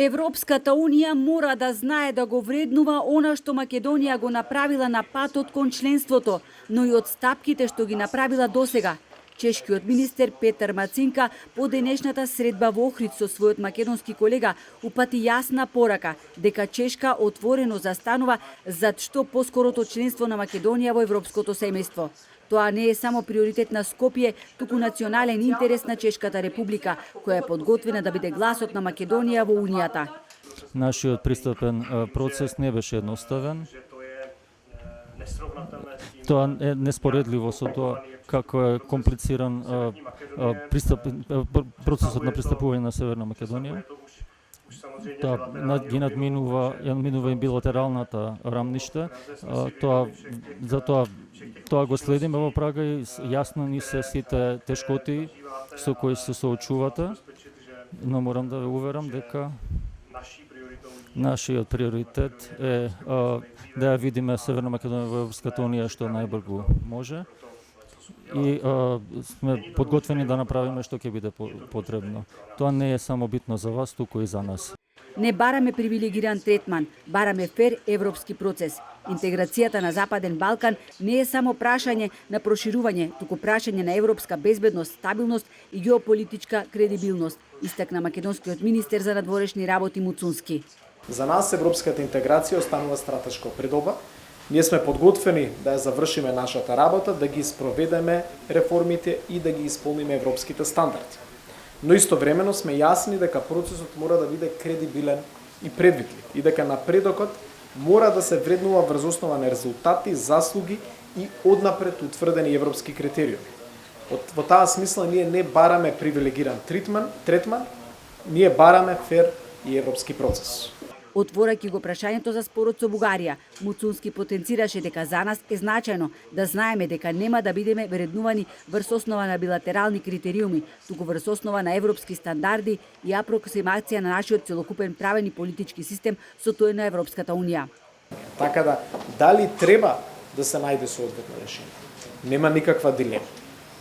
Европската Унија мора да знае да го вреднува она што Македонија го направила на патот кон членството, но и отстапките што ги направила досега. Чешкиот министер Петар Мацинка по денешната средба во Охрид со својот македонски колега упати јасна порака дека Чешка отворено застанува зад што поскорото членство на Македонија во европското семејство. Тоа не е само приоритет на Скопје, туку национален интерес на Чешката република, која е подготвена да биде гласот на Македонија во Унијата. Нашиот пристапен процес не беше едноставен. Тоа е неспоредливо со тоа како е комплициран процесот на пристапување на Северна Македонија. Тоа ги надминува и билатералната рамниште. Тоа го следиме во Прага и јасно ни се сите тешкоти со кои се соочувате, но морам да ве уверам дека нашиот приоритет е да ја видиме Северна Македонија во Европската Унија што најбрзо може и сме подготвени да направиме што ќе биде потребно. Тоа не е само битно за вас, туку и за нас. Не бараме привилегиран третман, бараме фер европски процес. Интеграцијата на Западен Балкан не е само прашање на проширување, туку прашање на европска безбедност, стабилност и геополитичка кредибилност, истакна македонскиот министер за надворешни работи Муцунски. За нас европската интеграција останува стратешка предоба. Ние сме подготвени да ја завршиме нашата работа, да ги спроведеме реформите и да ги исполниме европските стандарди. Но истовремено сме јасни дека процесот мора да биде кредибилен и предвидлив и дека напредокот мора да се вреднува врз основа на резултати, заслуги и однапред утврдени европски критериуми. Во таа смисла ние не бараме привилегиран третман, ние бараме фер и европски процес. Отворајќи го прашањето за спорот со Бугарија, Муцунски потенцираше дека за нас е значајно да знаеме дека нема да бидеме вреднувани врз основа на билатерални критериуми, туку врз основа на европски стандарди и апроксимација на нашиот целокупен правен и политички систем со тој на Европската Унија. Така да, дали треба да се најде соодветно решение? Нема никаква дилема.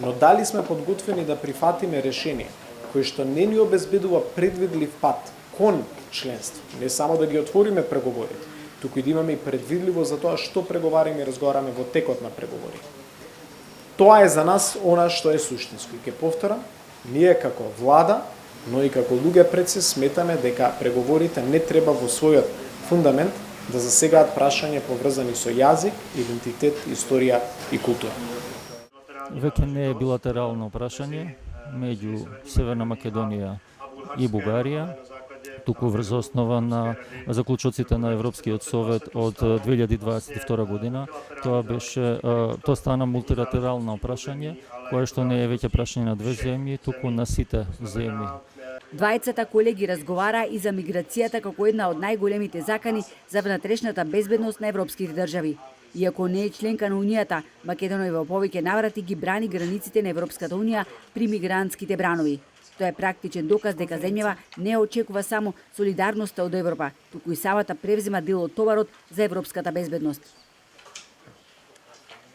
Но дали сме подготвени да прифатиме решение кој што не ни обезбедува предвидлив пат кон членство, не само да ги отвориме преговорите, туку и да имаме и предвидливо за тоа што преговараме и разговараме во текот на преговори. Тоа е за нас она што е суштинско. И ќе повторам, ние како влада, но и како луѓе пред се сметаме дека преговорите не треба во својот фундамент да засегаат прашања поврзани со јазик, идентитет, историја и култура. Веќе не е билатерално прашање меѓу Северна Македонија и Бугарија, туку врз основа на заклучоците на Европскиот совет од 2022 година. Тоа стана мултилатерално прашање, кое што не е веќе прашање на две земји, туку на сите земји. Двајцата колеги разговара и за миграцијата како една од најголемите закани за внатрешната безбедност на европските држави. Иако не е членка на Унијата, Македонија во повеќе наврати ги брани границите на Европската Унија при мигрантските бранови. Тоа е практичен доказ дека земјава не очекува само солидарноста од Европа, туку и самата превзема дел од товарот за европската безбедност.